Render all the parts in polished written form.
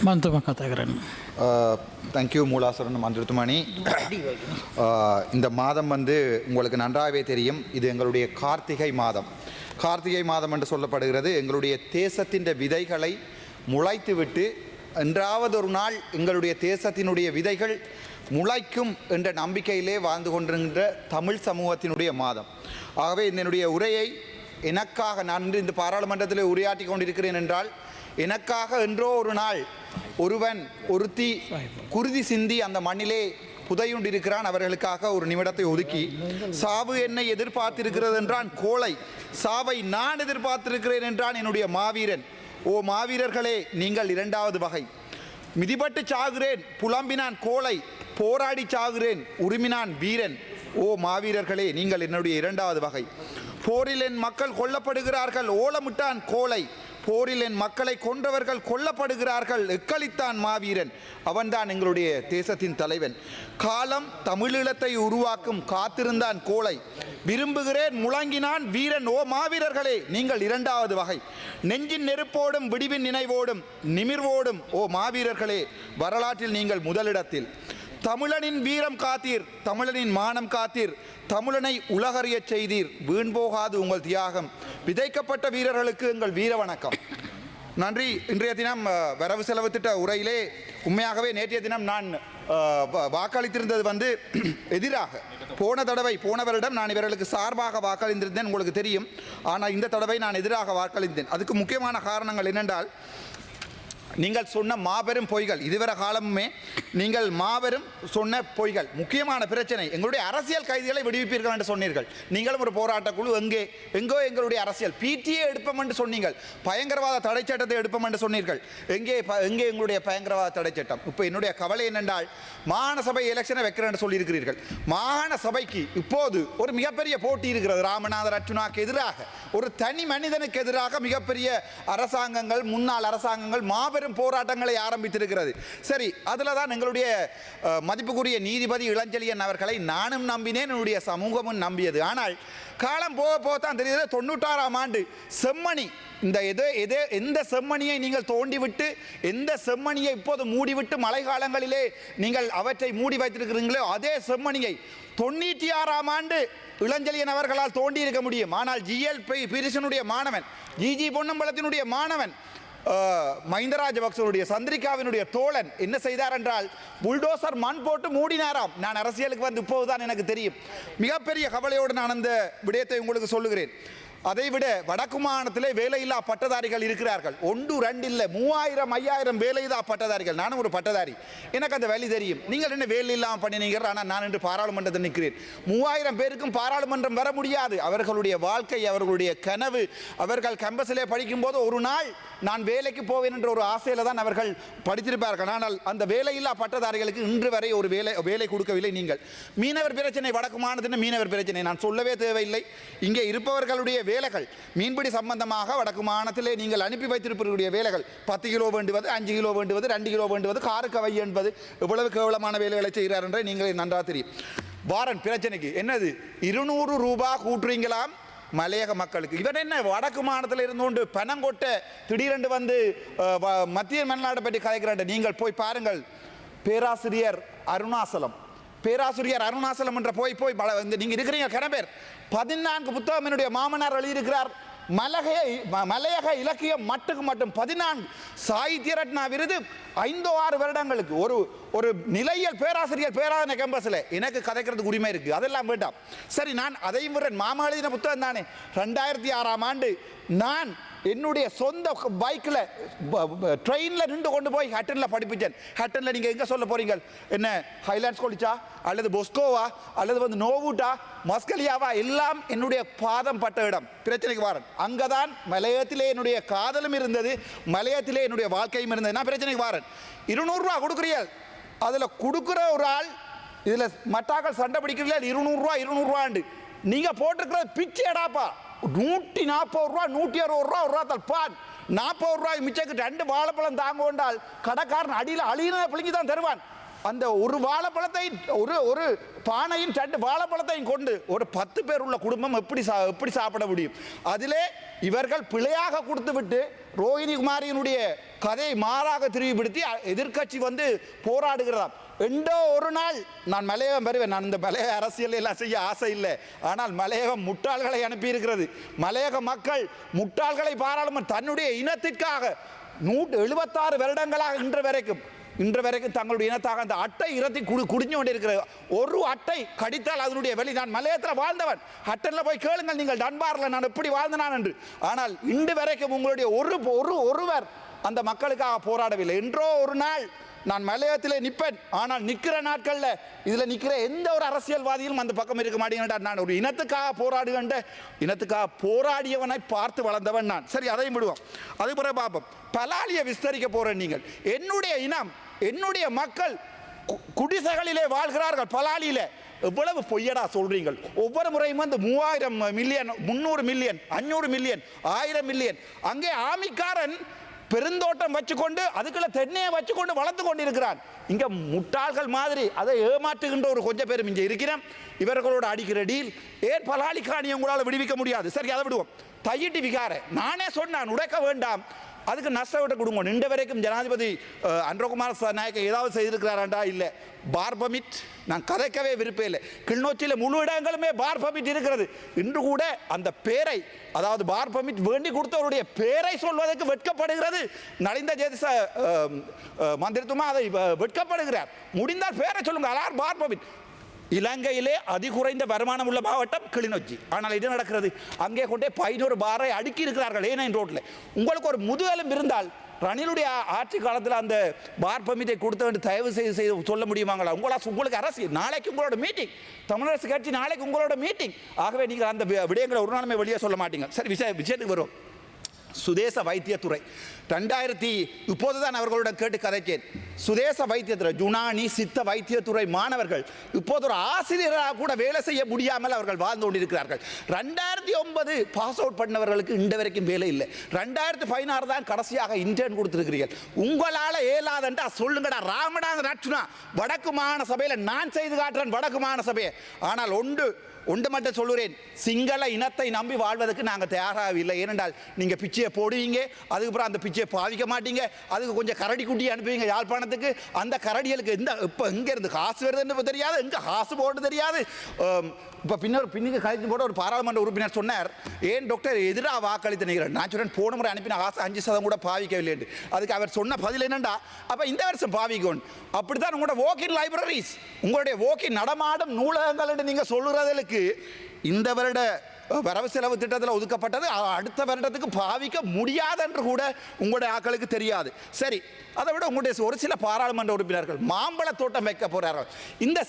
මන්තුම කතා කරන්න. தேங்க்யூ மூலாசரணம் மந்திரத்துமணி. இந்த மாதம் உங்களுக்கு நன்றாகவே தெரியும், இது எங்களுடைய கார்த்திகை மாதம். கார்த்திகை மாதம் என்று சொல்லப்படுகிறது. எங்களுடைய தேசத்தின் விதைகளை முளைத்துவிட்டு என்றாவது ஒரு நாள் எங்களுடைய தேசத்தினுடைய விதைகள் முளைக்கும் என்ற நம்பிக்கையிலே வாழ்ந்து கொண்டிருக்கின்ற தமிழ் சமூகத்தினுடைய மாதம். ஆகவே என்னுடைய உரையை எனக்காக நான் இந்த பாராளுமன்றத்தில் உரையாற்றி கொண்டிருக்கிறேன் என்றால், எனக்காக என்றோ ஒரு நாள் ஒருவன் ஒருத்தி குருதி சிந்தி அந்த மண்ணிலே புதையுண்டிருக்கிறான். அவர்களுக்காக ஒரு நிமிடத்தை ஒதுக்கி, சாவு என்னை எதிர்பார்த்திருக்கிறது என்றான் கோழை, சாவை நான் எதிர்பார்த்திருக்கிறேன் என்றான் என்னுடைய மாவீரன். ஓ மாவீரர்களே, நீங்கள் இரண்டாவது வகை. மிதிபட்டு சாகுறேன் புலம்பினான் கோழை, போராடி சாகுறேன் உரிமினான் வீரன். ஓ மாவீரர்களே, நீங்கள் என்னுடைய இரண்டாவது வகை. போரில் என் மக்கள் கொல்லப்படுகிறார்கள் ஓலமிட்டான் கோழை, போரில் என் மக்களை கொன்றவர்கள் கொல்லப்படுகிறார்கள் எக்களித்தான் மாவீரன். அவன்தான் எங்களுடைய தேசத்தின் தலைவன். காலம் தமிழீழத்தை உருவாக்கும் காத்திருந்தான் கோழை, விரும்புகிறேன் முழங்கினான் வீரன். ஓ மாவீரர்களே, நீங்கள் இரண்டாவது வகை. நெஞ்சின் நெருப்போடும் விடிவின் நினைவோடும் நிமிர்வோடும் ஓ மாவீரர்களே, வரலாற்றில் நீங்கள் முதலிடத்தில். தமிழனின் வீரம் காத்தீர், தமிழனின் மானம் காத்தீர், தமிழனை உலகறியச் செய்தீர், வீண் போகாது உங்கள் தியாகம். விதைக்கப்பட்ட வீரர்களுக்கு எங்கள் வீர வணக்கம். நன்றி. இன்றைய தினம் வரவு செலவு திட்ட உரையிலே உண்மையாகவே நேற்றைய தினம் நான் வாக்களித்திருந்தது எதிராக. போன வருடம் நான் இவர்களுக்கு சார்பாக வாக்களித்திருந்தேன், உங்களுக்கு தெரியும். ஆனால் இந்த தடவை நான் எதிராக வாக்களித்தேன். அதுக்கு முக்கியமான காரணங்கள் என்னென்றால், நீங்கள் சொன்ன மாபெரும் பொய்கள், இதுவரை காலமுமே நீங்கள் மாபெரும் சொன்ன பொய்கள். முக்கியமான பிரச்சனை, எங்களுடைய அரசியல் கைதிகளை விடுவிப்பீர்கள் என்று சொன்னீர்கள். நீங்களும் ஒரு போராட்ட குழு, எங்கோ எங்களுடைய அரசியல் பிடிஏ எடுப்போம் என்று சொன்னீர்கள். பயங்கரவாத தடை சட்டத்தை எடுப்போம் என்று சொன்னீர்கள். எங்கே எங்களுடைய பயங்கரவாத தடை சட்டம்? இப்போ என்னுடைய கவலை என்னென்றால், மாகாண சபை எலெக்ஷனை வைக்கிறேன் என்று சொல்லியிருக்கிறீர்கள். மாகாண சபைக்கு இப்போது ஒரு மிகப்பெரிய போட்டி இருக்கிறது. ராமநாதன் அர்ச்சுனாக்கு எதிராக, ஒரு தனி மனிதனுக்கு எதிராக மிகப்பெரிய அரசாங்கங்கள், முன்னாள் அரசாங்கங்கள் மாபெரும் போராட்டங்களை ஆரம்பித்திருக்கிறது. சரி, அதில் தான் எங்களுடைய மதிப்புக்குரிய நீதிபதி இளஞ்செழியன் அவர்களை நானும் நம்பினேன், என்னுடைய சமூகமும் நம்பியது. ஆனால் காலம் போக போக தான் தெரியுது, 96ஆம் ஆண்டு செம்மணி, எந்த செம்மணியை நீங்கள் தோண்டிவிட்டு, எந்த செம்மணியை இப்போது மூடிவிட்டு மழை காலங்களிலே நீங்கள் அவற்றை மூடி வைத்திருக்கிறீங்களோ, அதே செம்மணியை 96ஆம் ஆண்டு இளஞ்செழியன் அவர்களால் தோண்டி இருக்க முடியும். ஆனால் ஜிஎல் பீரிசனுடைய மாணவன், ஜிஜி பொன்னம்பலத்தினுடைய மாணவன், மஹிந்த ராஜபக்சனுடைய சந்திரிகாவினுடைய தோழன் என்ன செய்தார் என்றால், புல்டோசர் மண் போட்டு மூடினாராம். நான் அரசியலுக்கு இப்போதுதான் எனக்கு தெரியும். மிகப்பெரிய கவலையோடு நான் அந்த விடயத்தை உங்களுக்கு சொல்லுகிறேன். அதைவிட வடக்கு மாகாணத்திலே வேலையில்லா பட்டதாரிகள் இருக்கிறார்கள். 1 2 இல்லை, 3000 5000 வேலையில்லா பட்டதாரிகள். நானும் ஒரு பட்டதாரி, எனக்கு அந்த வேலை தெரியும். நீங்கள் என்ன வேலை இல்லாமல் பண்ணினீங்க? ஆனால் நான் இன்று பாராளுமன்றத்தில் நிற்கிறேன். 3000 பேருக்கும் பாராளுமன்றம் வர முடியாது. அவர்களுடைய வாழ்க்கை, அவர்களுடைய கனவு, அவர்கள் கேம்பஸிலே படிக்கும்போது ஒரு நாள் நான் வேலைக்கு போவேன் என்ற ஒரு ஆசையில் தான் அவர்கள் படித்திருப்பார்கள். ஆனால் அந்த வேலையில்லா பட்டதாரிகளுக்கு இன்று வரை ஒரு வேலை கொடுக்கவில்லை. நீங்கள் மீனவர் பிரச்சனை, வடக்கு மாகாணத்தின் மீனவர் பிரச்சனை நான் சொல்லவே தேவையில்லை. இங்கே இருப்பவர்களுடைய வேலைகள், மீன்பிடி சம்பந்தமாக வடக்கு மாகாணத்திலே நீங்கள் அனுப்பி வைத்திருப்பவர்களுடைய வேலைகள், 10 கிலோ வேண்டுவது, 5 கிலோ வேண்டுவது, 2 கிலோ வேண்டுவது, காருக்கு வை என்பது, எவ்வளவு கேவலமான வேலைகளை செய்கிறார் என்றே நீங்கள் நன்றாக தெரியும். வாரன் பிரச்சனைக்கு என்னது 200 ரூபாய் கூட்டுறீங்களாம் மலையக மக்களுக்கு. இவன் என்ன வடக்கு மாநிலத்தில் இருந்து கொண்டு பணம் கொட்ட திடீரென்று மத்திய மன்னாட்டை பற்றி கதைக்கிறான். நீங்கள் போய் பாருங்கள், பேராசிரியர் அருணாசலம் என்ற போய் நீங்க இருக்கிறீங்க கனபேர் 14 புத்தகம் என்னுடைய மாமனார் எழுதியிருக்கிறார். மலையக இலக்கியம் மட்டும் 14 சாகித்ய ரத்னா விருது 5-6 வருடங்களுக்கு ஒரு நிலையல் பேராசிரியர் பேராதனை கேம்பஸில் எனக்கு கதைக்கிறதுக்கு உரிமை இருக்கு. அதெல்லாம் வேண்டாம். சரி, நான் அதையும் விடுறேன். மாமா எழுதின புத்தகம் தானே. 2006ஆம் ஆண்டு நான் என்னுடைய சொந்த பைக்கில் ட்ரெயினில் நின்று கொண்டு போய் ஹட்டனில் படிப்பிச்சேன். ஹட்டனில் நீங்கள் எங்கே சொல்ல போறீங்க? என்ன ஹைலாண்ட்ஸ் காலேஜா அல்லது பொஸ்கோவா அல்லது நோவுட்டா மஸ்கலியாவா? எல்லாம் என்னுடைய பாதம் பட்ட இடம். பிரச்சனைக்கு வாரன், அங்கே தான் மலையத்திலே என்னுடைய காதலும் இருந்தது, மலையத்திலே என்னுடைய வாழ்க்கையும் இருந்தது. நான் பிரச்சனைக்கு வாரன். 200 ரூபா கொடுக்குறீர்கள், அதில் கொடுக்குற ஒரு ஆள், இதில் மட்டாக்கள் சண்டை பிடிக்கிறீர்கள் 200 ரூபாண்டு. நீங்கள் போட்டிருக்கிறது பிச்சை எடாப்பா. 140 ரூபா 160 ரூபா ஒரு ரூபா பான் 40 ரூபாய் மிச்சக்கு 2 வாழைப்பழம் தாங்க கொண்டால் கடைக்காரன் அடியில் அழியின பிள்ளைங்க தான் தருவான். அந்த ஒரு வாழைப்பழத்தை ஒரு பானையின் 2 வாழைப்பழத்தையும் கொண்டு ஒரு 10 பேர் உள்ள குடும்பம் எப்படி சாப்பிட முடியும்? அதிலே இவர்கள் பிழையாக கொடுத்து விட்டு ரோஹிணி குமாரியினுடைய கதையை மாறாக திரும்பிப்படுத்தி எதிர்க்கட்சி போராடுகிறதாம். எண்டோ ஒரு நாள் நான் மலையகம் வருவேன். நான் இந்த மலையக அரசியல் எல்லாம் செய்ய ஆசை இல்லை. ஆனால் மலையகம் முட்டாள்களை அனுப்பியிருக்கிறது. மலையக மக்கள் முட்டாள்களை பாராளுமன்ற தன்னுடைய இனத்திற்காக 176 வருடங்களாக இன்று வரைக்கும் தங்களுடைய இனத்தாக அந்த அட்டை இரத்தி குடிஞ்சு கொண்டிருக்கிறது. ஒரு அட்டை கடித்தால் அதனுடைய வெளி. நான் மலையத்தில் வாழ்ந்தவன். ஹட்டனில் போய் கேளுங்கள் நீங்கள் டன்பாரில் நான் எப்படி வாழ்ந்தனான் என்று. ஆனால் இன்று வரைக்கும் உங்களுடைய ஒருவர் அந்த மக்களுக்காக போராடவில்லை. என்றோ ஒரு நாள் நான் மலையத்திலே நிற்பேன். ஆனால் நிற்கிற நாட்களில் இதில் நிற்கிற எந்த ஒரு அரசியல்வாதியும் அந்த பக்கம் இருக்க மாட்டேங்கிறார். நான் ஒரு இனத்துக்காக போராடியவனை பார்த்து வளர்ந்தவன் நான். சரி, அதையும் விடுவோம். அது பிறகு பார்ப்போம். பலாலியை விஸ்தரிக்க போறேன். நீங்கள் என்னுடைய இனம், என்னுடைய மக்கள் குடிசைகளிலே வாழ்கிறார்கள். பலாலியில எவ்வளவு பொய்யடா சொல்றீங்க? ஒவ்வொரு முறையும் 3000 மில்லியன், 300 மில்லியன், 500 மில்லியன், 1000 மில்லியன். அங்கே ஆமிக்காரன் பெருந்தோட்டம் வச்சுக்கொண்டு அதுக்குள்ள தென்னையை வச்சுக்கொண்டு வளர்த்து கொண்டிருக்கிறான். இங்க முட்டாள்கள் மாதிரி அதை ஏமாற்றுகின்ற ஒரு கொஞ்சம் பேரும் இங்கே இருக்கிறோம். இவர்களோட அடிக்கிற டீல் ஏன் பலாலிக்காணி உங்களால் விடுவிக்க முடியாது? சரி, அதை விடுவோம். தையிட்டி விகார நானே சொன்னான் உடைக்க வேண்டாம், அதுக்கு நஷ்டவிட்ட கொடுங்க. நின்ற வரைக்கும் ஜனாதிபதி அன்றகுமார் நாயக்க ஏதாவது செய்திருக்கிறாராண்டா? இல்லை. பார் பர்மிட் நான் கதைக்கவே விருப்பம் இல்லை. கிளிநொச்சியில் முழு இடங்களுமே பார் பர்மிட் இருக்கிறது. இன்று கூட அந்த பேரை, அதாவது பார் பர்மிட் வேண்டி கொடுத்தவருடைய பேரை சொல்வதற்கு வெட்கப்படுகிறது. நலிந்த ஜேதிச மந்திரித்துவமா அதை வெட்கப்படுகிறார். முடிந்தால் பேரை சொல்லுங்க. அலார் பார் பர்மிட். இலங்கையிலே அதிகுறைந்த வருமானம் உள்ள மாவட்டம் கிளிநொச்சி. ஆனால் இது நடக்கிறது, அங்கே கொண்டே 500 பாரை அடுக்கி இருக்கிறார்கள் ஏனைன் ரோட்டில். உங்களுக்கு ஒரு முதுகெலும்பு இருந்தால் ரணிலுடைய ஆட்சி காலத்தில் அந்த பார் பர்மிட்டை கொடுத்த தயவு செய்து சொல்ல முடியுமாங்களா? உங்களுக்கு அரசியல் நாளைக்கு உங்களோட மீட்டிங், தமிழரசு கட்சி நாளைக்கு உங்களோட மீட்டிங். ஆகவே நீங்கள் அந்த விடயங்களை ஒரு நாளுமே வெளியே சொல்ல மாட்டீங்க. சரி, விஷயத்துக்கு வரும். சுதேச வைத்தியத்துறை 2000 இப்போதுதான் அவர்களுடன் கேட்டு கதைச்சேன். சுதேச வைத்தியத்துறை யுனானி சித்த வைத்தியத்துறை மாணவர்கள் இப்போது ஒரு ஆசிரியராக கூட வேலை செய்ய முடியாமல் அவர்கள் வாழ்ந்து கொண்டிருக்கிறார்கள். 2009 பாஸ் அவுட் பண்ணவர்களுக்கு இன்று வரைக்கும் வேலை இல்லை. 2016 தான் கடைசியாக இன்டர்ன் கொடுத்திருக்கிறீர்கள். உங்களால் ஏலாதண்டா சொல்லுங்கடா. ராமநாத நட்சுனா வடக்கு மாகாண சபையில் நான் செய்து காட்டுறேன் வடக்கு மாகாண சபையை. ஆனால் ஒன்று மட்டும் சொல்லுறேன், சிங்கள இனத்தை நம்பி வாழ்வதற்கு நாங்கள் தயாராகவில்லை. ஏனென்றால் நீங்கள் பிச்சையை போடுவீங்க, அதுக்கப்புறம் அந்த பிச்சையை பாவிக்க மாட்டீங்க, அதுக்கு கொஞ்சம் கரடி குட்டி அனுப்புவீங்க யாழ்ப்பாணத்துக்கு. அந்த கரடிகளுக்கு இப்போ எங்கே இருந்து காசு வருதுன்னு தெரியாது, எங்கே காசு போட்டு தெரியாது. இப்போ பின்னுக்கு கழித்து போட ஒரு பாராளுமன்ற உறுப்பினர் சொன்னார், ஏன் டாக்டர் எதிராக வாக்களித்து நிற்கிறேன். நான் சொன்னேன் போன முறை அனுப்பின காசு 5% கூட பாவிக்கவில்லை என்று. அதுக்கு அவர் சொன்ன பதில் என்னண்டா, அப்போ இந்த வருஷம் பாவிக்கணும். அப்படித்தான் உங்களோட வாக்கின் லைப்ரரிஸ், உங்களுடைய வாக்கின் நடமாடும் நூலகங்கள் என்று நீங்கள் சொல்லுறதுக்கு இந்த வருட வரவு செலவு திட்டத்தில் ஒதுக்கப்பட்டது அடுத்த வருடத்துக்கு பாவிக்க முடியாது என்று கூட உங்களுடைய ஆட்களுக்கு தெரியாது. சரி, அதை விட உங்களுடைய ஒரு சில பாராளுமன்ற உறுப்பினர்கள் மாம்பழ தோட்டம் வைக்க போறார்கள். இந்த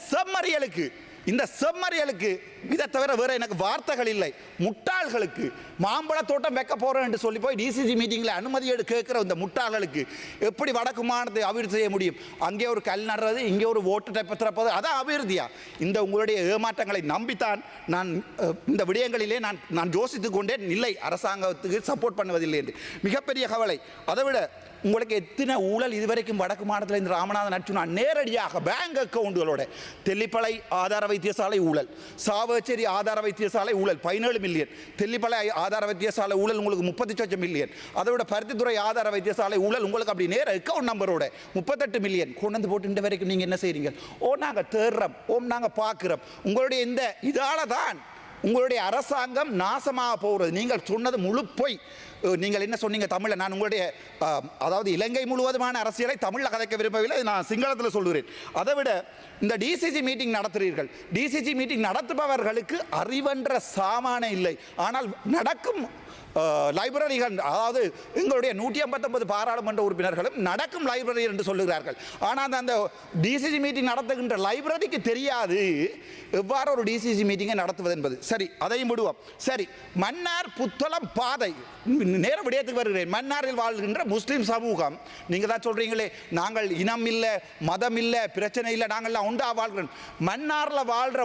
செம்மறியலுக்கு இதை தவிர வேற எனக்கு வார்த்தைகள் இல்லை. முட்டாள்களுக்கு மாம்பழ தோட்டம் வைக்க போறேன் என்று சொல்லி போய் டிசிசி மீட்டிங்கில் அனுமதி கேட்கிற இந்த முட்டாள்களுக்கு எப்படி வடக்கு மாநிலத்தை அபிவிருத்தி செய்ய முடியும்? அங்கே ஒரு கல் நடுறது, இங்கே ஒரு ஓட்டு திறப்பது, அதான் அபிவிருத்தியா? இந்த உங்களுடைய ஏமாற்றங்களை நம்பித்தான் நான் இந்த விடயங்களிலே நான் யோசித்துக் கொண்டேன். இல்லை, அரசாங்கத்துக்கு சப்போர்ட் பண்ணுவதில்லை என்று. மிகப்பெரிய கவலை. அதை விட உங்களுக்கு எத்தனை ஊழல் இதுவரைக்கும் வடக்கு மாநிலத்தில் இந்த ராமநாதன் நட்சுனா நேரடியாக பேங்க் அக்கவுண்டுகளோட தெல்லிப்பளை ஆதார வைத்தியசாலை ஊழல், சாவச்சேரி ஆதார வைத்தியசாலை ஊழல் 17 மில்லியன், தெல்லிப்பளை ஆதார வைத்தியசாலை ஊழல் உங்களுக்கு 38 மில்லியன், அதை விட பருத்தித்துறை ஆதார வைத்தியசாலை ஊழல் உங்களுக்கு அப்படி நேர அக்கவுண்ட் நம்பரோட 38 மில்லியன் கொண்டு வந்து போட்டு இந்த வரைக்கும் நீங்கள் என்ன செய்கிறீங்க? நாங்கள் தேடுறோம், நாங்கள் பார்க்குறோம். உங்களுடைய இந்த இதால தான் உங்களுடைய அரசாங்கம் நாசமாக போகிறது. நீங்கள் சொன்னது முழு பொய். நீங்கள் என்ன சொன்னீங்க தமிழில்? நான் உங்களுடைய அதாவது இலங்கை முழுவதுமான அரசியலை தமிழில் கதைக்க விரும்பவில்லை, நான் சிங்களத்தில் சொல்கிறேன். அதை விட இந்த டிசிசி மீட்டிங் நடத்துகிறீர்கள். டிசிசி மீட்டிங் நடத்துபவர்களுக்கு அறிவென்ற சாமானே இல்லை. ஆனால் நடக்கும் லைப்ரரிகள், அதாவது எங்களுடைய 159 பாராளுமன்ற உறுப்பினர்களும் நடக்கும் லைப்ரரி என்று சொல்லுகிறார்கள். ஆனால் அந்த டிசிசி மீட்டிங் நடத்துகின்ற லைப்ரரிக்கு தெரியாது எவ்வாறு ஒரு டிசிசி மீட்டிங்கை நடத்துவது என்பது. சரி, அதையும் விடுவோம். சரி, மன்னார் புத்தளம் பாதை நேர விடயத்துக்கு வருகிறேன். மன்னாரில் வாழ்கின்ற முஸ்லீம் சமூகம், நீங்கள் தான் சொல்கிறீங்களே நாங்கள் இனம் இல்லை மதம் இல்லை பிரச்சனை இல்லை நாங்கள்லாம் உண்டா வாழ்கிறோம். மன்னாரில் வாழ்கிற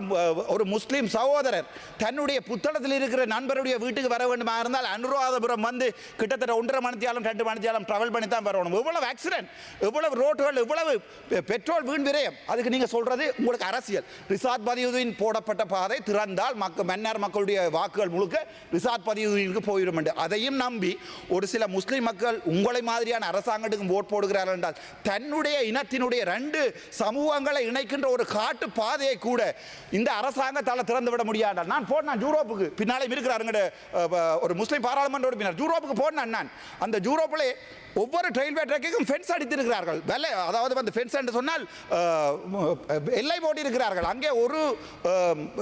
ஒரு முஸ்லீம் சகோதரர் தன்னுடைய புத்தளத்தில் இருக்கிற நண்பருடைய வீட்டுக்கு வர வேண்டுமா இருந்தால் அனுராதபுரம் வந்து கிட்டத்தட்ட 1.5 மணித்தியாலும் 2 மணித்தியாலும் ட்ராவல் பண்ணி தான் வரணும். எவ்வளவு ஆக்சிடென்ட், எவ்வளவு ரோட்டுகள், எவ்வளவு பெட்ரோல் வீண் விரயம். அதுக்கு நீங்கள் சொல்கிறது உங்களுக்கு அரசியல். ரிசாத் பதியுதீன் போடப்பட்ட பாதை திறந்தால் மன்னார் மக்களுடைய வாக்குகள் முழுக்க ரிசாத் பதியுதீனுக்கு போயிடும் என்று அதையும் நம்பி ஒரு சில முஸ்லிம் மக்கள் உங்களை மாதிரியான அரசாங்கத்துக்கு ஓட் போடுகிறார்கள் என்றால் தன்னுடைய இனத்தினுடைய 2 சமூகங்களை இணைக்கின்ற ஒரு காட்டு பாதையை கூட இந்த அரசாங்கத்தால் திறந்து விட முடியாது. நான் போனேன் யூரோப்புக்கு, பின்னாலே இருக்கிறாருங்க ஒரு முஸ்லிம் பாராளுமன்ற உறுப்பினர், யூரோப்புக்கு போனேன் நான். அந்த யூரோப்பிலே ஒவ்வொரு ரயில்வே ட்ராக்குக்கும் ஃபென்ஸ் அடித்திருக்கிறார்கள். அதாவது வந்து ஃபென்ஸ் என்று சொன்னால் எல்லை போட்டி இருக்கிறார்கள். அங்கே ஒரு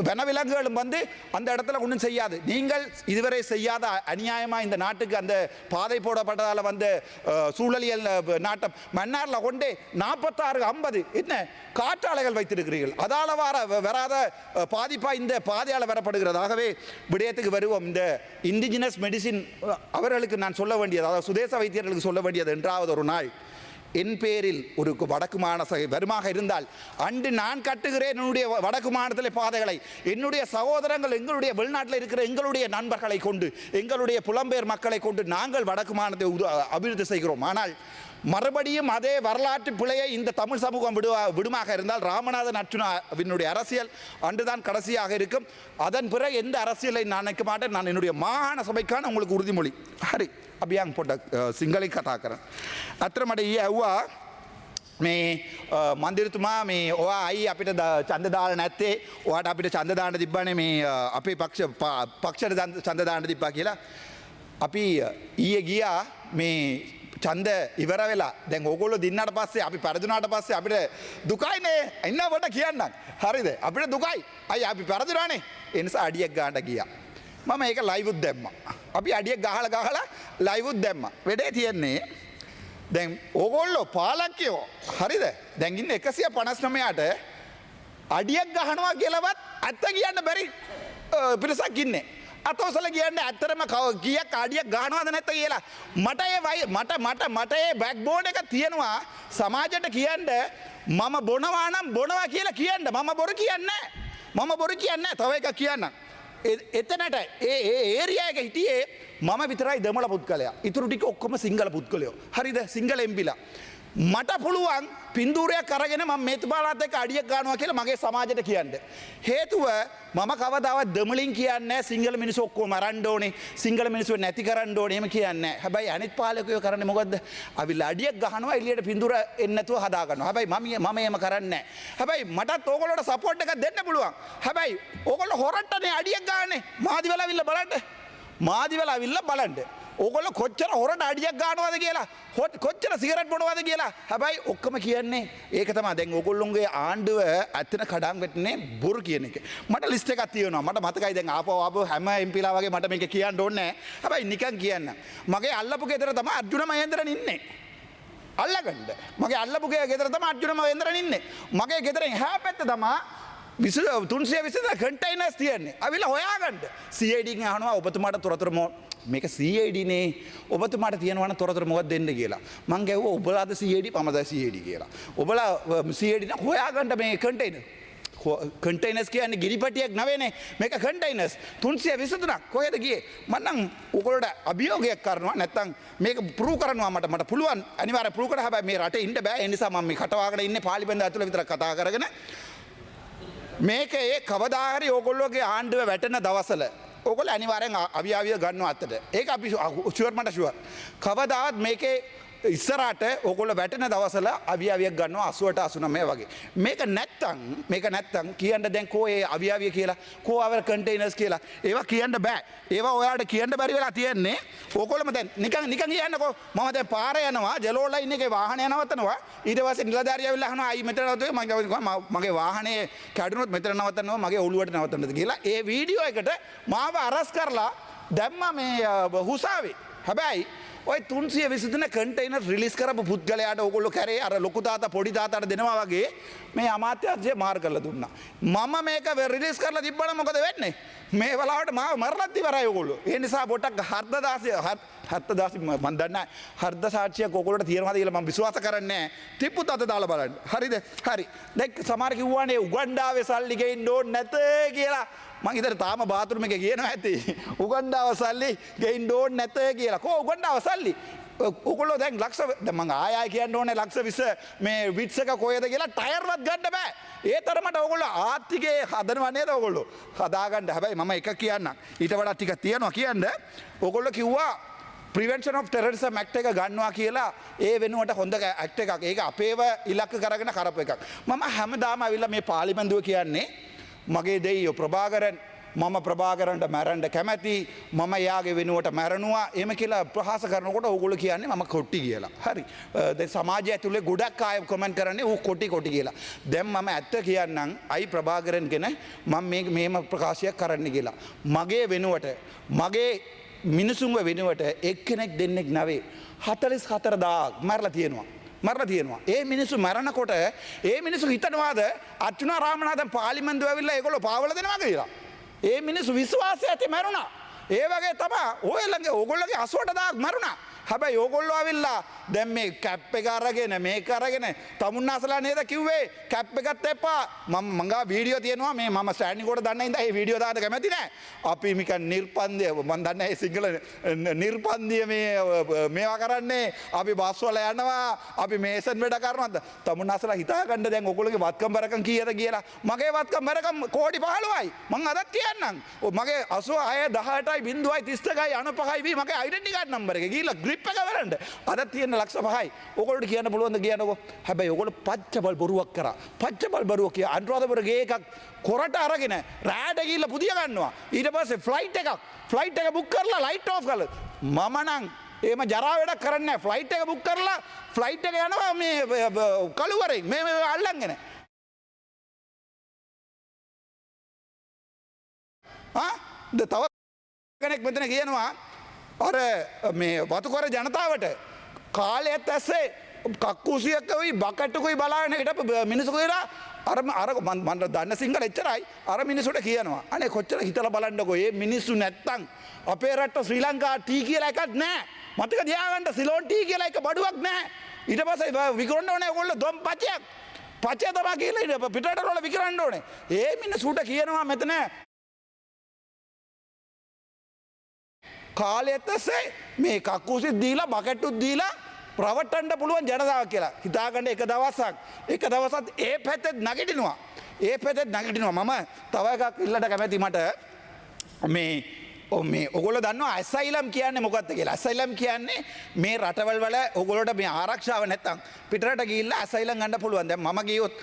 வனவிலங்குகளும் வந்து அந்த இடத்துல ஒன்றும் செய்யாது. நீங்கள் இதுவரை செய்யாத அநியாயமாக இந்த நாட்டுக்கு அந்த பாதை போடப்பட்டதால் வந்து சூழலியல் நாட்டம் மன்னாரில் கொண்டே 46-50 என்ன காற்றாலைகள் வைத்திருக்கிறீர்கள். அதால் வராத பாதிப்பாக இந்த பாதையால் வரப்படுகிறது. ஆகவே விடயத்துக்கு வருவோம். இந்த இண்டிஜினஸ் மெடிசின் அவர்களுக்கு நான் சொல்ல வேண்டியது, அதாவது சுதேச வைத்தியர்களுக்கு சொல்ல வேண்டியது, என்றாவது ஒரு நாள் என் பேரில் ஒரு வடக்கு மாநில வருமாக இருந்தால் அன்று நான் கட்டுகிறேன் என்னுடைய வடக்கு மாநிலத்தில் பாதைகளை, என்னுடைய சகோதரங்கள் எங்களுடைய வெளிநாட்டில் இருக்கிற எங்களுடைய நண்பர்களை கொண்டு எங்களுடைய புலம்பெயர் மக்களை கொண்டு நாங்கள் வடக்கு மாநிலத்தை அபிவிருத்தி செய்கிறோம். ஆனால் மறுபடியும் அதே வரலாற்று பிழையை இந்த தமிழ் சமூகம் விடுமாக இருந்தால் ராமநாதன் அர்ச்சுனாவினுடைய அரசியல் அன்றுதான் கடைசியாக இருக்கும். அதன் பிறகு எந்த அரசியலை நான் நினைக்க மாட்டேன். நான் என்னுடைய மாகாண சபைக்கான உங்களுக்கு உறுதிமொழி ஹரி අභියන් පොඩ්ඩක් සිංහලෙන් කතා කරන්න. අතර මට ඊයේ ඇහුවා මේ මන්දිරතුමා මේ ඔයා අයි අපිට ඡන්ද දාලා නැත්තේ, ඔයාට අපිට ඡන්ද දාන්න තිබ්බනේ මේ අපේ පක්ෂයට ඡන්ද දාන්න තිබ්බා කියලා. අපි ඊයේ ගියා මේ ඡන්ද ඉවර වෙලා දැන් ඕගොල්ලෝ දින්නට පස්සේ අපි පරදුනාට පස්සේ අපිට දුකයිනේ. ඉන්න කොට කියන්නම්. හරිද? අපිට දුකයි. අයි අපි පරදුනානේ. ඒ නිසා අඩියක් ගන්නට ගියා. මම ඒක ලයිවුත් දැම්මා. අපි අඩියක් ගහලා ලයිවුත් දැම්මා. වෙඩේ තියෙන්නේ දැන් ඕගොල්ලෝ පාලක්කයෝ හරිද? දැන් ඉන්නේ 159ට අඩියක් ගහනවා කියලාවත් ඇත්ත කියන්න බැරි පිරිසක් ඉන්නේ. අතෝසල කියන්නේ ඇත්තටම කීයක් අඩියක් ගහනවද නැත්ද කියලා. මට ඒ බෑක්බෝන් එක තියෙනවා සමාජයට කියන්න මම බොනවා නම් බොනවා කියලා කියන්න. මම බොරු කියන්නේ නැහැ. මම බොරු කියන්නේ නැහැ. තව එකක් කියන්නම්. එතනට ඒ ඒරියා එක හිටියේ මම විතරයි දෙමළ පුද්ගලයා. ඉතුරු ටික ඔක්කොම සිංහල පුද්ගලයෝ. හරිද? සිංහල එම්බිලා. මට පුළුවන් පින්දූරයක් අරගෙන මම මේතුමාලාත් එක්ක අඩියක් ගන්නවා කියලා මගේ සමාජයට කියන්න. හේතුව මම කවදාවත් දෙමළින් කියන්නේ නැහැ සිංහල මිනිස්සු ඔක්කොම අරන්න ඕනේ, සිංහල මිනිස්සු නැති කරන්න ඕනේ එහෙම කියන්නේ නැහැ. හැබැයි අනිත් පාලකයෝ කරන්නේ මොකද්ද? අවිල අඩියක් ගහනවා එළියට පින්දූර එන්නේ නැතුව හදා ගන්නවා. හැබැයි මම එහෙම කරන්නේ නැහැ. හැබැයි මටත් ඕගොල්ලෝට සපෝට් එකක් දෙන්න පුළුවන්. හැබැයි ඕගොල්ලෝ හොරටනේ අඩියක් ගන්නනේ. මාදිවල අවිල්ල බලන්න. මාදිවල අවිල්ල බලන්න. ඕගොල්ලෝ කොච්චර හොරට අඩියක් ගන්නවද කියලා, කොච්චර සිගරට් බොනවද කියලා. හැබැයි ඔක්කොම කියන්නේ ඒක තමයි. දැන් ඕගොල්ලෝගේ ආණ්ඩුව ඇත්තට කඩන් වෙන්නේ බොරු කියන එක. මට ලිස්ට් එකක් තියෙනවා. මට මතකයි දැන් ආපහු හැම එම්පිලා වගේ මට මේක කියන්න ඕනේ නැහැ. හැබැයි නිකන් කියන්න. මගේ අල්ලපු ගෙදර තමයි අර්ජුන මහේන්ද්‍රන් ඉන්නේ. අල්ලගන්න. මගේ අල්ලපු ගෙදර තමයි අර්ජුන මහේන්ද්‍රන් ඉන්නේ. මගේ ගෙදරෙන් එහා පැත්තේ තමයි 320 කන්ටයිනර්ස් තියන්නේ. අවිල හොයාගන්න. CID ගෙන් අහනවා ඔබතුමාට තොරතුරු මේක CID නේ, ඔබතුමාට තියෙනවා නම් තොරතුරු මොකක්ද දෙන්න කියලා. මං ගැහුවා ඔබලාද CID මමද CID කියලා. ඔබලා CID නම් හොයාගන්න මේ කන්ටයිනර්. කන්ටයිනර්ස් කියන්නේ ගිරිපටියක් නෙවෙයිනේ. මේක කන්ටයිනර්ස් 323ක් කොහෙද ගියේ? මම නම් ඔයගොල්ලෝට අභියෝගයක් කරනවා. නැත්තම් මේක ප්‍රූව් කරනවා මට පුළුවන්. අනිවාර්යයෙන් ප්‍රූව් කරලා හැබැයි මේ රටේ ඉන්න බෑ. ඒ නිසා මම මේ කටවාගෙන ඉන්නේ පාර්ලිමේන්තුව ඇතුළේ විතර කතා කරගෙන. මේකේ කවදාහරි ඕගොල්ලෝගේ ආණ්ඩුව වැටෙන දවසල ඕගොල්ලෝ අනිවාර්යෙන් අවියාවිය ගන්නවා අතට. ඒක අපි ෂුවර් මට ෂුවර්. කවදාවත් මේකේ ඉස්සරහට ඕගොල්ලෝ වැටෙන දවසල අවියාවියක් ගන්නවා 88 89 වගේ. මේක නැත්තම් කියන්න දැන් කෝ ඒ අවියාවිය කියලා, කෝ අවර කන්ටේනර්ස් කියලා. ඒවා කියන්න බෑ. ඒවා ඔයාලට කියන්න බැරි වෙලා තියෙන්නේ. ඕගොල්ලෝම දැන් නිකන් කියන්නකෝ මම දැන් පාරේ යනවා ජලෝ ලයින් එකේ වාහනය නවත්තනවා. ඊට පස්සේ නිලධාරියා ඇවිල්ලා අහනවා අයි මෙතන නවතුනේ මගේ වාහනේ කැඩුනොත් මෙතන නවත්තනවා මගේ ඔළුවට නවත්තන්නද කියලා. ඒ වීඩියෝ එකට මාව අරස් කරලා දැම්මා මේ හුසාවේ. හැබැයි ඔය 323 කන්ටේනර් රිලීස් කරපු පුද්ගලයාට ඕගොල්ලෝ කරේ අර ලොකු තාත්තා පොඩි තාත්තාට දෙනවා වගේ මේ අමාත්‍යාංශය මාර් කරලා දුන්නා. මම මේක රිලීස් කරලා තිබ්බනම් මොකද වෙන්නේ? මේ වෙලාවට මාව මරලත් ඉවරයි ඕගොල්ලෝ. ඒ නිසා පොඩක් 70,000 මම දන්නේ හර්ධ සාක්ෂියක් ඔයගොල්ලෝට තියෙනවද කියලා මම විශ්වාස කරන්නේ නැහැ. තිප්පුත් අත දාලා බලන්න. හරිද? හරි. දැන් සමහර කිව්වානේ උගණ්ඩාවේ සල්ලි ගෙන්න ඕනේ නැත කියලා. මං හිතට තාම බාත්රූම් එකේ කියනවා ඇති. උගණ්ඩාව සල්ලි ගෙන්න ඕනේ නැත කියලා. කො උගණ්ඩාව සල්ලි? ඔගොල්ලෝ දැන් ලක්ෂ දැන් මං ආයෙ කියන්න ඕනේ ලක්ෂ 20 මේ විට්ස් එක කොහෙද කියලා ටයර්වත් ගන්න බෑ. ඒ තරමට ඔයගොල්ලෝ ආර්ථිකේ හදනවා නේද ඔයගොල්ලෝ? හදාගන්න. හැබැයි මම එක කියන්නම්. ඊට වඩා ටිකක් තියනවා කියන්න. ඔයගොල්ලෝ කිව්වා Prevention of Terrorism Act එක ගන්නවා කියලා ඒ වෙනුවට හොඳ ඇක්ට් එකක්. ඒක අපේව ඉලක්ක කරගෙන කරපු එකක්. මම හැමදාම ඇවිල්ලා මේ පාර්ලිමේන්තුව කියන්නේ මගේ දෙයියෝ ප්‍රභාකරන් මම ප්‍රභාකරන්ට මැරෙන්න කැමැති මම යාගේ වෙනුවට මැරෙනවා එහෙම කියලා ප්‍රහාස කරනකොට ඕගොල්ලෝ කියන්නේ මම කොට්ටි කියලා. හරි. දැන් සමාජය ඇතුලේ ගොඩක් අය කමෙන්ට් කරන්නේ ඌ කොටි කියලා. දැන් මම ඇත්ත කියන්නම් අයි ප්‍රභාකරන් කියන මම මේම ප්‍රකාශයක් කරන්න කියලා. මගේ වෙනුවට මගේ මිනිසුන්ව වෙනුවට එක්කෙනෙක් දෙන්නෙක් නැවේ 44000 මරලා තියෙනවා. මරලා තියෙනවා. ඒ මිනිස්සු මරනකොට ඒ මිනිස්සු හිතනවාද අර්ජුන රාමනාഥන් පාර්ලිමේන්තුව ඇවිල්ලා ඒගොල්ලෝ පාවල දෙනවා කියලා. ඒ මිනිස්සු විශ්වාසය ඇති මරුණා. ඒ වගේ තමයි ඔයලගේ ඕගොල්ලෝගේ 88000 මරුණා. හැබැයි ඕගොල්ලෝ ඇවිල්ලා දැන් මේ කැප් එක අරගෙන මේක අරගෙන තමුන්නාසලා නේද කිව්වේ කැප් එකත් එපා මම ගා වීඩියෝ තියෙනවා මේ මම ස්ටෑන්ඩින් කොට දන්නේ නැහැ මේ වීඩියෝ දාන්න කැමති නැහැ අපි මිකන් නිර්පන්දය මම දන්නේ නැහැ සිංහල නිර්පන්දිය මේවා කරන්නේ අපි බස් වල යනවා අපි මේසන් වැඩ කරනවා තමුන්නාසලා හිතා ගන්න දැන් ඕගොල්ලෝගේ වත්කම් බරකම් කීයද කියලා මගේ වත්කම් බරකම් කෝටි 15යි මම අදත් කියන්නම් මගේ 86 18යි 0.32යි 95යි මගේ ඩෙන්ටි කාඩ් නම්බර් එක ගිහලා ග්‍රිප් එක බලන්න අද තියෙන ලක්ෂ 5යි ඕගොල්ලෝට කියන්න පුළුවන්ද කියනකො හැබැයි ඕගොල්ලෝ පච්චබල් බොරුවක් කරා පච්චබල් බොරුවක් කිය අනුරාධපුර ගේ එකක් කොරට අරගෙන රෑට ගිහලා පුදිය ගන්නවා ඊට පස්සේ ෆ්ලයිට් එක බුක් කරලා ලයිට් ඔෆ් කරලා මම නම් එහෙම ජරා වැඩක් කරන්නේ නැහැ ෆ්ලයිට් එක බුක් කරලා ෆ්ලයිට් එක යනවා මේ කළුවරෙන් මේ අල්ලන්ගෙන තව කෙනෙක් මෙතන කියනවා අර මේ වතුකර ජනතාවට කාලයත් ඇස්සේ කක්කුසියකයි බකට්ටකුයි බලාගෙන හිටපු මිනිස්සු කියලා අර මම දන්න සිංහල එච්චරයි අර මිනිස්සුන්ට කියනවා අනේ කොච්චර හිතලා බලන්නකෝ මේ මිනිස්සු නැත්තම් අපේ රට ශ්‍රී ලංකා ටී කියලා එකක් නැහැ මතක තියාගන්න සිලෝන් ටී කියලා එක බඩුවක් නැහැ ඊට පස්සේ විකුණන්න ඕනේ ඕගොල්ලෝ දොම් පචයක් පචය තමයි කියලා පිටරට වල විකුණන්න ඕනේ මේ මිනිස්සුන්ට කියනවා මෙතන කාලයත් ඇස්සේ මේ කක්කුසිත් දීලා බකට්ටුත් දීලා රවට්ටන්න පුළුවන් ජනතාවක් කියලා හිතාගන්න එක දවසක් ඒ පැත්තෙත් නැගිටිනවා මම තව එකක් ඉල්ලට කැමැති මට මේ ඔගොල්ලෝ දන්නවා ඇසයිලම් කියන්නේ මොකක්ද කියලා ඇසයිලම් කියන්නේ මේ රටවල් වල ඔගොල්ලෝට මේ ආරක්ෂාව නැත්තම් පිටරට ගිහිල්ලා ඇසයිලම් ගන්න පුළුවන් දැන් මම ගියොත්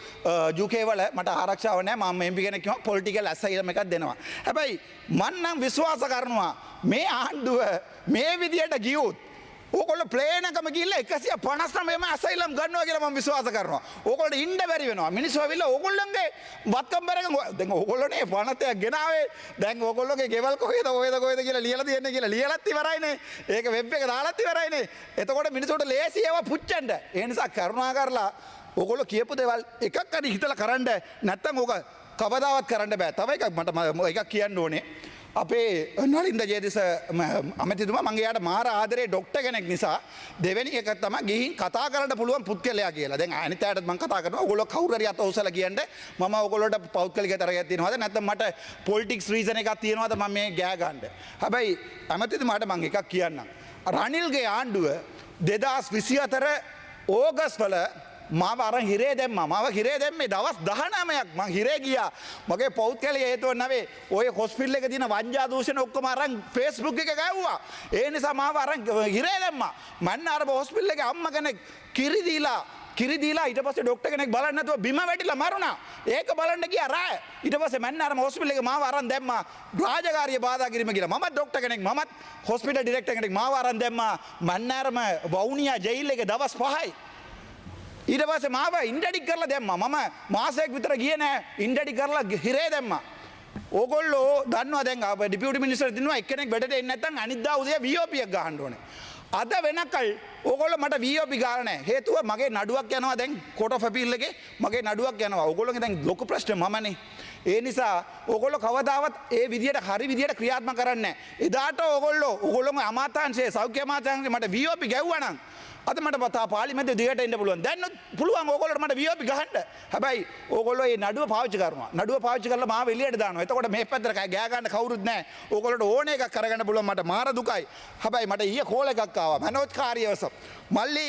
UK වල මට ආරක්ෂාව නැහැ මම MP කෙනෙක් කිව්වා පොලිටිකල් ඇසයිලම් එකක් දෙනවා හැබැයි මම නම් විශ්වාස කරනවා මේ ආණ්ඩුව මේ විදියට ගියොත් ඕගොල්ලෝ ප්ලේන් එකම ගිහිල්ලා 159ම ඇසයිලම් ගන්නවා කියලා මම විශ්වාස කරනවා. ඕගොල්ලෝ ඉන්න බැරි වෙනවා. මිනිස්සු ඇවිල්ලා ඕගොල්ලන්ගේ වත්කම් බරක දැන් ඕගොල්ලෝනේ පණතයක් ගෙනාවේ. දැන් ඕගොල්ලෝගේ ගෙවල් කොහෙද කියලා ලියලා තියෙන්නේ කියලා ලියලත් ඉවරයිනේ. ඒක වෙබ් එක දාලත් ඉවරයිනේ. එතකොට මිනිස්සුන්ට ලේසි ඒවා පුච්චන්න. ඒ නිසා කරුණා කරලා ඕගොල්ලෝ කියපු දේවල් එකක් හරි හිතලා කරන්න නැත්තම් ඕක කවදාවත් කරන්න බෑ. තව එකක් මට එකක් කියන්න ඕනේ. අපේ නලින්ද ජේතිස අමතිතුමා මං එයාට මාර ආදරේ ඩොක්ටර් කෙනෙක් නිසා දෙවෙනි එක තමයි ගිහින් කතා කරන්න පුළුවන් පුද්ගලයා කියලා. දැන් අනිත් අයටත් මං කතා කරනවා. ඕගොල්ලෝ කවුරු හරි අත උසලා කියන්න මම ඕගොල්ලෝට පෞද්ගලික තරගයක් තියෙනවද නැත්නම් මට පොලිටික්ස් රීසන් එකක් තියෙනවද මම මේ ගෑ ගන්න. හැබැයි අමතිතුමාට මං එකක් කියන්නම්. රනිල්ගේ ආණ්ඩුව 2024 ඕගස්ට් වල මාව අරන් හිරේ දැම්මා. මාව හිරේ දැම්මේ දවස් 19ක් මං හිරේ ගියා. මගේ පෞද්ගලික හේතුව නැවේ. ඔය හොස්පිටල් එකේ තියෙන වංජා දූෂණ ඔක්කොම අරන් Facebook එක ගැව්වා. ඒ නිසා මාව අරන් හිරේ දැම්මා. මන්න අර හොස්පිටල් එකේ අම්මා කෙනෙක් කිරි දීලා ඊට පස්සේ ડોක්ටර් කෙනෙක් බලන්න නැතුව බිම වැටිලා මරුණා. ඒක බලන්න ගියා රාය. ඊට පස්සේ මන්න අර හොස්පිටල් එකේ මාව අරන් දැම්මා. රාජකාරිය බාධා කිරීම කියලා. මමත් ડોක්ටර් කෙනෙක් මමත් හොස්පිටල් ඩිරෙක්ටර් කෙනෙක් මාව අරන් දැම්මා. මන්න අරම වවුනියා ජයිල් එකේ දවස් 5යි. ඊට පස්සේ මාව ඉන්ඩඩි කරලා දැම්මා. මම මාසයක් විතර ගියේ නෑ. ඉන්ඩඩි කරලා හිරේ දැම්මා. ඕගොල්ලෝ දන්නවා දැන් අපේ ඩිපියුටි මිනිස්ටර් දිනුවා එක්කෙනෙක් වැඩට එන්නේ නැත්නම් අනිද්දා උදේ VOP එක ගහන්න ඕනේ. අද වෙනකල් ඕගොල්ලෝ මට VOP ගාලා නැහැ. හේතුව මගේ නඩුවක් යනවා දැන් කෝට් ඔෆ් අපීල් එකේ මගේ නඩුවක් යනවා. ඕගොල්ලෝගේ දැන් ලොකු ප්‍රශ්න මමනේ. ඒ නිසා ඕගොල්ලෝ කවදාවත් ඒ විදියට හරි විදියට ක්‍රියාත්මක කරන්නේ නැහැ. එදාට ඕගොල්ලෝගේ අමාත්‍යාංශයේ සෞඛ්‍ය අමාත්‍යාංශයේ මට VOP ගැව්වා නම් අද මට පතා පාර්ලිමේන්තුවේ දිගට එන්න පුළුවන්. දැන් පුළුවන් ඕගොල්ලෝට මට VOP ගහන්න. හැබැයි ඕගොල්ලෝ මේ නඩුව පාවිච්චි කරනවා. නඩුව පාවිච්චි කරලා මාව එළියට දානවා. එතකොට මේ පැත්තට ගෑ ගන්න කවුරුත් නැහැ. ඕගොල්ලෝට ඕන එකක් කරගන්න පුළුවන්. මට මාර දුකයි. හැබැයි මට ඊයේ කෝල් එකක් ආවා. මනෝජ් කාර්යවස. මල්ලි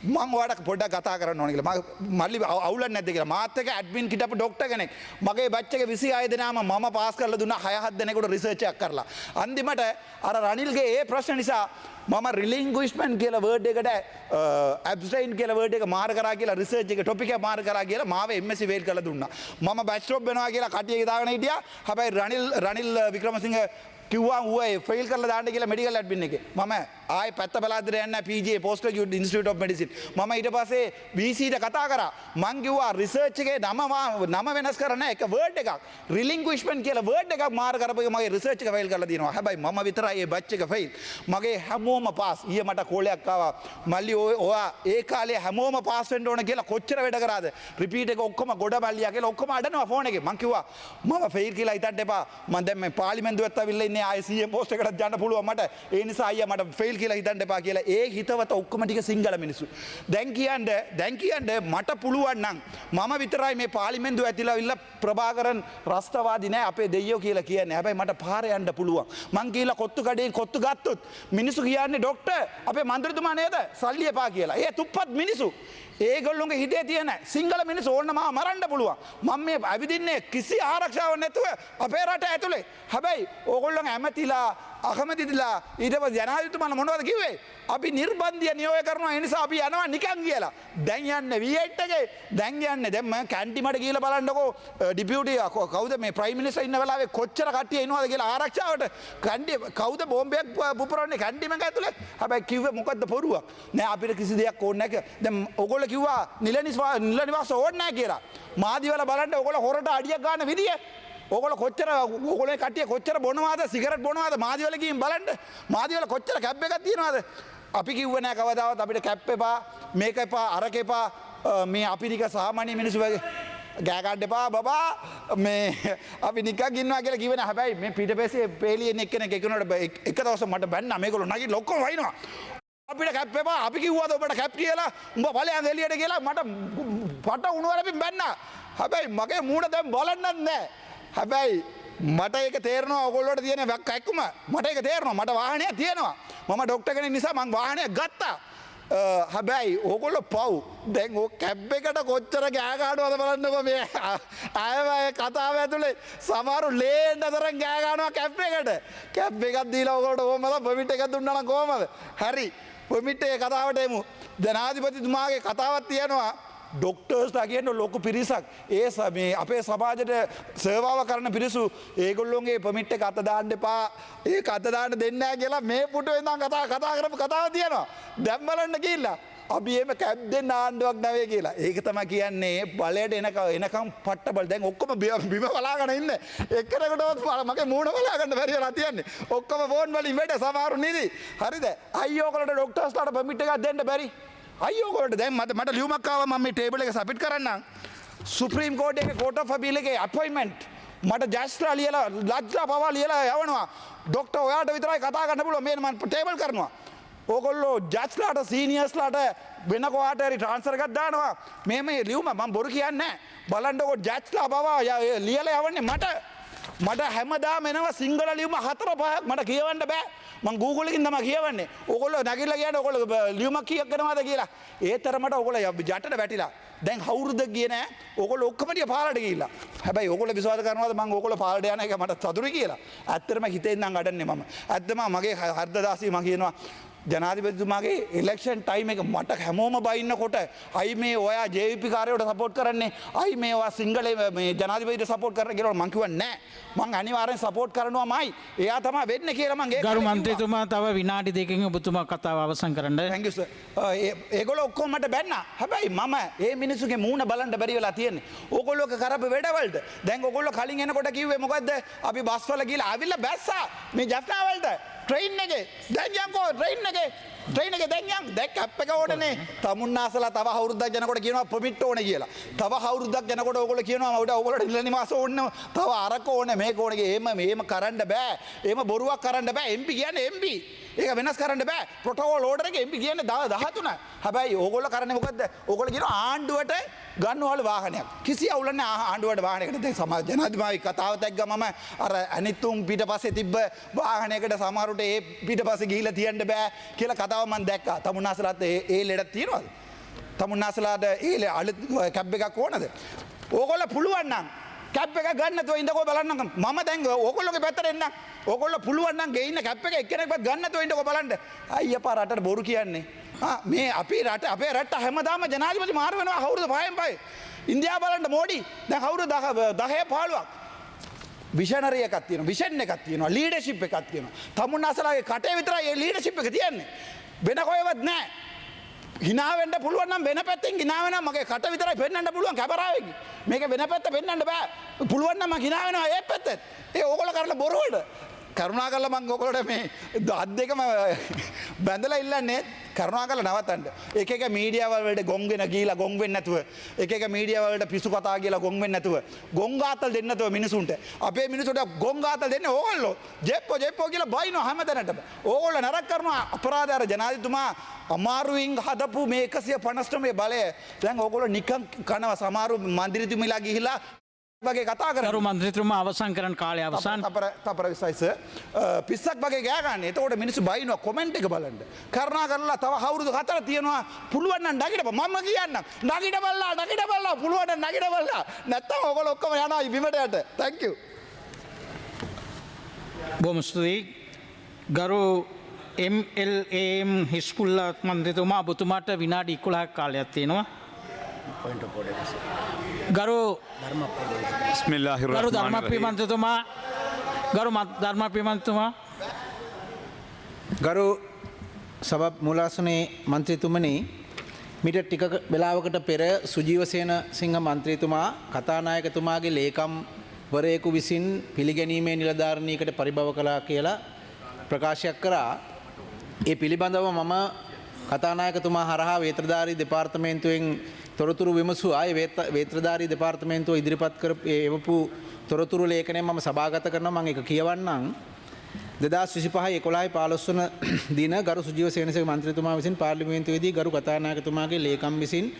මං ඔයාලට පොඩ්ඩක් කතා කරන්න ඕන කියලා. මල්ලි අවුලක් නැද්ද කියලා. මාත් එක්ක ඇඩ්මින් හිටපු ડોක්ටර් කෙනෙක්. මගේ බැච් එකේ 26 දෙනාම මම පාස් කරලා දුන්නා 6-7 දෙනෙකුට රිසර්ච් එකක් කරලා. අන්තිමට අර රනිල්ගේ ඒ ප්‍රශ්න නිසා මම රිලින්ගුයිස්මන්ට් කියලා වර්ඩ් එකට ඇබ්ස්ටයින් කියලා වර්ඩ් එක මාර කරා කියලා රිසර්ච් එක ටොපික් එක මාර කරා කියලා මාව MSc ෆේල් කරලා දුන්නා. මම බැච් ස්ටොප් වෙනවා කියලා කටිය දාගෙන හිටියා. හැබැයි රනිල් වික්‍රමසිංහ කිව්වා ඌ ෆේල් කරලා දාන්න කියලා මෙඩිකල් ඇඩ්මින් එකේ. මම ආයේ පැත්ත බලාද්දර යන්න PGA post graduate institute of medicine. මම ඊට පස්සේ VC ට කතා කරා. මං කිව්වා රිසර්ච් එකේ නම වෙනස් කරන්න එක වර්ඩ් එකක්. රිලින්ගුයිස්මන්ට් කියලා වර්ඩ් එකක් මාර කරපු මගේ රිසර්ච් එක ෆේල් කරලා දිනවා. හැබැයි මම විතරයි මේ බැච් එක ෆේල්. මගේ හැමෝම පාස්. ඊයේ මට කෝලයක් ආවා. මල්ලි ඔයා ඒ කාලේ හැමෝම පාස් වෙන්න ඕන කියලා කොච්චර වැඩ කරාද? රිපීට් එක ඔක්කොම ගොඩ බල්ලියා කියලා ඔක්කොම අඩනවා ෆෝන් එකේ. මං කිව්වා මම ෆේල් කියලා හිතන්න එපා. මං දැන් මේ පාර්ලිමේන්තුවට ඇවිල්ලා ඉන්නේ ආයේ CM පෝස්ට් එකකට යන්න පුළුවන් මට. ඒ නිසා අයියා මට ෆේල් කියලා හිතන්න එපා කියලා. ඒ හිතවත ඔක්කොම ටික සිංගල මිනිස්සු. දැන් කියන්නේ මට පුළුවන් නම් මම විතරයි මේ පාර්ලිමේන්තුව ඇතුළේ අවිල්ලා ප්‍රභාකරන් රස්තවාදී නෑ අපේ දෙයියෝ කියලා කියන්නේ. හැබැයි මට පාරේ යන්න පුළුවන්. මං කියලා කොත්තු කඩේ කොත්තු ගත්තොත් මිනිස්සු කියන්නේ ડોක්ටර් අපේ මන්ත්‍රීතුමා නේද සල්ලි එපා කියලා. ඒ තුප්පත් මිනිස්සු. ඒගොල්ලොන්ගේ හිතේ තියෙන සිංගල මිනිස්සු ඕන්න මාව මරන්න පුළුවන්. මම මේ ඇවිදින්නේ කිසි ආරක්ෂාවක් නැතුව අපේ රට ඇතුලේ. හැබැයි ඕගොල්ලෝ ඇමතිලා අකමැතිලා ඊට පස්සේ ජනාධිපතිතුමාලා මොනවද කිව්වේ? අපි නිර්බන්ධය නියෝග කරනවා ඒ නිසා අපි යනවා නිකන් කියලා. දැන් යන්නේ V8 එකේ. දැන් යන්නේ දැන් මම කැන්ටිමට ගිහලා බලන්නකෝ ඩිපියුටි කවුද මේ ප්‍රයිම් මිනිස්ටර් ඉන්න වෙලාවේ කොච්චර කට්ටිය එනවද කියලා ආරක්ෂාවට. කවුද බෝම්බයක් පුපුරන්නේ කැන්ටිම එක ඇතුලේ? හැබැයි කිව්වේ මොකද්ද පොරුවක්? නෑ අපිට කිසි දෙයක් ඕනේ නැහැ. දැන් ඕගොල්ලෝ කිව්වා නිල නිවාස ඕනේ නැහැ කියලා. මාදිවල බලන්න ඕගොල්ලෝ හොරට අඩියක් ගන්න විදිය. ඕගොල්ලෝ කොච්චර ඕගොල්ලෝ කට්ටිය කොච්චර බොනවාද සිගරට් බොනවාද මාදිවල ගිහින් බලන්න. මාදිවල කොච්චර කැප් එකක් තියනවාද? අපි කිව්වේ නෑ කවදාවත් අපිට කැප් එපා මේක එපා අරක එපා මේ අපි නික සාමාන්‍ය මිනිස්සු වගේ ගෑ ගන්න එපා බබා මේ අපි නිකන් ඉන්නවා කියලා කිව්වේ නෑ. හැබැයි මේ පිටපස්සේ පේලියෙන් එක්කෙනෙක් එක්කනට එක දවසක් මට බැන්නා මේගොල්ලෝ නැගිටලා ඔක්කොම වයින්නවා. අපිට කැප් එපා අපි කිව්වද ඔබට කැප් කියලා උඹ බලයන් එළියට කියලා මට පට උණුවරපින් බැන්නා. හැබැයි මගේ මූණ දැන් බලන්නත් නෑ. හැබැයි මට ඒක තේරෙනවා ඔයගොල්ලෝට තියෙන කැක්කුම මට ඒක තේරෙනවා. මට වාහනයක් තියෙනවා. මම ડોක්ටර් කෙනෙක් නිසා මං වාහනයක් ගත්තා. හැබැයි ඕගොල්ලෝ පව්. දැන් ඔය කැබ් එකට කොච්චර ගෑ ගන්නවද බලන්නකෝ මේ අයවැය කතාව ඇතුලේ සමහරු ලේන්න තරම් ගෑ ගන්නවා කැබ් එකට. කැබ් එකක් දීලා ඔයගොල්ලෝ කොහමද පොමිට් එකක් දුන්නා නම් කොහමද? හරි. පොමිට් එකේ කතාවට එමු. ජනාධිපතිතුමාගේ කතාවක් තියෙනවා. ඩොක්ටර්ස්ලා කියන ලොකු පිරිසක් මේ අපේ සමාජයට සේවාව කරන පිරිසු ඒගොල්ලොන්ගේ පොමිට් එක අත දාන්න එපා ඒක අත දාන්න දෙන්නේ නැහැ කියලා මේ පුටුවේ ඉඳන් කතා කරපු කතාව තියෙනවා. දැන් බලන්න ගිහිල්ලා අපි එහෙම කැබ් දෙන්න ආණ්ඩුවක් නැවේ කියලා. ඒක තමයි කියන්නේ බලයට එනකම් පට්ටබල්. දැන් ඔක්කොම බිම බලාගෙන ඉන්නේ. එක්කෙනෙකුටවත් මගේ මූණ බලාගන්න බැරි වෙලා තියන්නේ. ඔක්කොම ෆෝන් වලින් වැඩ සමහරු නිදි. හරිද? අයියෝ ඔයගොල්ලෝ ඩොක්ටර්ස්ලාට පොමිට් එකක් දෙන්න බැරි. අයියෝකොට දැන් මට ලියුමක් ආවා මම මේ ටේබල් එක සබ්මිට් කරන්නම්. සුප්‍රීම කෝට් එකේ කෝට් ඔෆ් අපීල් එකේ අපොයින්ට්මන්ට් මට ජස්ලා ලියලා ලජ්ජා පවා ලියලා යවනවා. ડોක්ටර් ඔයාට විතරයි කතා කරන්න පුළුවන්. මේ මම ටේබල් කරනවා. ඕගොල්ලෝ ජස්ලාට සීනියර්ස්ලාට වෙන කොහාට හරි ට්‍රාන්ස්ෆර් එකක් දානවා. මේ ලියුම මම බොරු කියන්නේ නැහැ. බලන්නකො ජස්ලා පවා ලියලා යවන්නේ මට හැමදාම එනවා සිංගල ලියුම 4-5ක් මට කියවන්න බෑ. මං Google එකකින් තමයි කියවන්නේ. ඕගොල්ලෝ නැගිටලා කියන්නේ ඕගොල්ලෝ ලියුමක් කීයක් කරනවද කියලා. ඒ තරමට ඕගොල්ලෝ යටට වැටිලා. දැන් කවුරුද ගියේ නෑ. ඕගොල්ලෝ ඔක්කොම ටික පාරට ගිහිල්ලා. හැබැයි ඕගොල්ලෝ විශ්වාස කරනවද මං ඕගොල්ලෝ පාරට යන එක මට සතුටුයි කියලා? ඇත්තටම හිතෙන් නම් අඩන්නේ මම. ඇත්තම මගේ හර්දදාසී මම කියනවා ජනාධිපතිතුමාගේ ඉලෙක්ෂන් ටයිම් එක මට හැමෝම බයින්නකොට අයි මේ ඔයා ජේවිපි කාර්යයට සපෝට් කරන්නේ අයි මේ ඔයා සිංගලේ මේ ජනාධිපතිට සපෝට් කරන්න කියලා මං කිව්වා නෑ මං අනිවාර්යෙන් සපෝට් කරනවාමයි එයා තමයි වෙන්නේ කියලා මං ඒක ගරු මන්ත්‍රීතුමා තව විනාඩි දෙකකින් ඔබතුමා කතාව අවසන් කරන්න. Thank you sir. ඒගොල්ලෝ ඔක්කොම මට බැන්නා. හැබැයි මම මේ මිනිස්සුගේ මූණ බලන්න බැරි වෙලා තියෙන්නේ. ඕගොල්ලෝක කරපු වැඩවලට දැන් ඕගොල්ලෝ කලින් එනකොට කිව්වේ මොකද්ද? අපි බස් වල ගිහලා ආවිල්ලා බැස්සා මේ ජෆ්නා වලට. ट्रेन ने के දැන් යන්කෝ ट्रेन එකේ ට්‍රේන් එකේ දැන් යන් දැන් කැප් එක ඕනනේ. තමුන්නාසලා තව අවුරුද්දක් යනකොට කියනවා පර්මිට් ඕනේ කියලා. තව අවුරුද්දක් යනකොට ඕගොල්ලෝ කියනවා උඩ ඕගොල්ලෝ නිල නිවාස ඕනේ. තව අරක ඕනේ මේක ඕනේ කියලා. එහෙම කරන්න බෑ. එහෙම බොරුවක් කරන්න බෑ. MP කියන්නේ MP. ඒක වෙනස් කරන්න බෑ. ප්‍රොටෝකෝල් ඕඩර් එක MP කියන්නේ 13. හැබැයි ඕගොල්ලෝ කරන්නේ මොකද්ද? ඕගොල්ලෝ කියනවා ආණ්ඩුවට ගන්නවලු වාහනයක්. කිසි අවුලක් නැහැ ආණ්ඩුවට වාහනයකට. දැන් සමාජ ජනාධිපති කතාව දැක්ගමම අර අනිත්තුන් පිටපස්සේ තිබ්බ වාහනයකට සමහරට ඒ පිටපස්සේ ගිහිල්ලා තියන්න බෑ කියලා කතාව මම දැක්කා. තමුන්නාසලාට ඒ ලෙඩක් තියෙනවද? තමුන්නාසලාට ඒ අලුත් කැබ් එකක් ඕනද? ඕගොල්ලෝ පුළුවන් නම් කැප් එක ගන්න නැතුව ඉඳකෝ බලන්න. මම දැන් ඕගොල්ලෝගේ පැත්තට එන්නම්. ඕගොල්ලෝ පුළුවන් නම් ගේ ඉන්න කැප් එක එක්කෙනෙක්වත් ගන්න නැතුව ඉඳකෝ බලන්න. අයියපා රටට බොරු කියන්නේ. මේ අපේ රට හැමදාම ජනාධිපති මාරු වෙනවා අවුරුදු 5න් 5. ඉන්දියාව බලන්න මෝඩි දැන් අවුරුදු 10 15ක්. විෂනරි එකක් තියෙනවා. විෂන් එකක් තියෙනවා. ලීඩර්ෂිප් එකක් තියෙනවා. තමුන්නාසලාගේ කටේ විතරයි මේ ලීඩර්ෂිප් එක තියෙන්නේ. වෙන කොහෙවත් නැහැ. hina වෙන්න පුළුවන් නම් වෙන පැත්තෙන් hina වෙනවා. මගේ කට විතරයි පෙන්වන්න පුළුවන් කැමරාවෙන්. මේක වෙන පැත්ත පෙන්වන්න බෑ. පුළුවන් නම් මම hina වෙනවා ඒ පැත්තෙන්. ඒ ඕගොල්ලෝ කරලා බොරුවද? කරුණාකරලා මම ඔයගොල්ලෝට මේ අත් දෙකම බැඳලා ඉල්ලන්නේ කරුණාකරලා නවත්තන්න. එක එක මීඩියා වලට ගොන් වෙන ගිහිලා ගොන් වෙන්නේ නැතුව එක එක මීඩියා වලට පිසු කතා කියලා ගොන් වෙන්නේ නැතුව ගොන් ගාතල් දෙන්න නැතුව මිනිසුන්ට අපේ මිනිසුන්ට ගොන් ගාතල් දෙන්නේ ඕගොල්ලෝ ජෙප්පෝ කියලා බයිනෝ හැමතැනටම. ඕගොල්ලෝ නරක කරනවා අපරාධ අර ජනාධිපතිතුමා අමාරුවෙන් හදපු මේ 159 බලය දැන් ඕගොල්ලෝ නිකන් කනවා සමහරු මන්දිරතුමිලා ගිහිලා වගේ කතා කරනවා. ගරු මන්ත්‍රීතුමා අවසන් කරන කාලය අවසන්. තපර විසයිස පිස්සක් වගේ ගෑ ගන්න. එතකොට මිනිස්සු බයිනවා කොමෙන්ට් එක බලන්න. කරුණා කරලා තව අවුරුදු 4 තියෙනවා. පුළුවන් නම් නගිටපන්. මම කියන්නම්. නගිටපල්ලා පුළුවන් නම් නගිටපල්ලා. නැත්තම් ඔයගොල්ලෝ ඔක්කොම යනවා බිමට යට. thank you. බොහොම ස්තුතියි. ගරු MLAM හිස්පුල්ලා මන්ත්‍රීතුමා ඔබතුමාට විනාඩි 11ක් කාලයක් තියෙනවා. ගරු ධර්මප්‍රිය මන්ත්‍රීතුමා ධර්මප්‍රිය මන්ත්‍රීතුමා ගරු සභා මූලාසනයේ මන්ත්‍රීතුමනි මිට ටික වෙලාවකට පෙර සුජීවසේන සිංහ මන්ත්‍රීතුමා කතානායකතුමාගේ ලේකම්වරයෙකු විසින් පිළිගැනීමේ නිලධාරණයකට පරිභව කළා කියලා ප්‍රකාශයක් කරා. ඒ පිළිබඳව මම කතානායකතුමා හරහා වේත්‍රධාරී දෙපාර්තමේන්තුවෙන් තොරතුරු විමසුවා. ඒ වේත්‍රධාරී දෙපාර්තමේන්තුව ඉදිරිපත් කර එවපු තොරතුරු ලේඛනය මම සභාගත කරනවා. මම ඒක කියවන්නම්. 2025 11 15 වන දින ගරු සුජීව සේනසේන මන්ත්‍රීතුමා විසින් පාර්ලිමේන්තුවේදී ගරු කතානායකතුමාගේ ලේකම් විසින්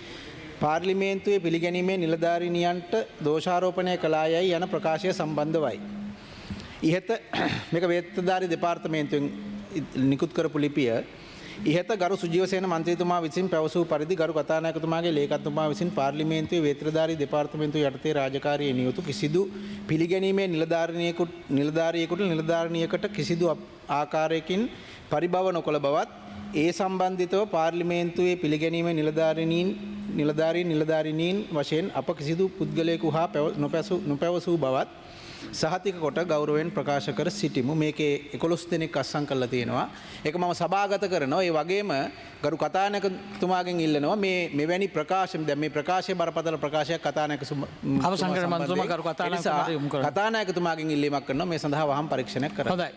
පාර්ලිමේන්තුවේ පිළිගැනීමේ නිලධාරීනියන්ට දෝෂාරෝපණය කළායයි යන ප්‍රකාශය සම්බන්ධවයි. ඉහත මේක වේත්‍රධාරී දෙපාර්තමේන්තුවෙන් නිකුත් කරපු ලිපිය. ඉහත ගරු සුජීවසේන මන්ත්‍රීතුමා විසින් පැවසූ පරිදි ගරු කතානායකතුමාගේ ලේකම්තුමා විසින් පාර්ලිමේන්තුවේ වේත්‍රධාරී දෙපාර්තමේන්තුව යටතේ රාජකාරියේ නියුතු කිසිදු පිළිගැනීමේ නිලධාරිනියකට කිසිදු ආකාරයකින් පරිභව නොකළ බවත් ඒ සම්බන්ධිතව පාර්ලිමේන්තුවේ පිළිගැනීමේ නිලධාරීන් වශයෙන් අප කිසිදු පුද්ගලයෙකු හා නොපැවසූ බවත් සහතික කොට ගෞරවයෙන් ප්‍රකාශ කර සිටිමු. මේකේ 11 දෙනෙක් අත්සන් කරලා තියෙනවා. ඒක මම සභාගත කරනවා. ඒ වගේම ගරු කතානායකතුමාගෙන් ඉල්ලනවා මේ මෙවැනි ප්‍රකාශ දැන් මේ ප්‍රකාශයේ බරපතල ප්‍රකාශයක් අවසන් කරන මන්ත්‍රීතුමා ගරු කතානායකතුමාට යොමු කරනවා. කතානායකතුමාගෙන් ඉල්ලීමක් කරනවා මේ සඳහා වහම් පරීක්ෂණයක් කරන්න. හොඳයි.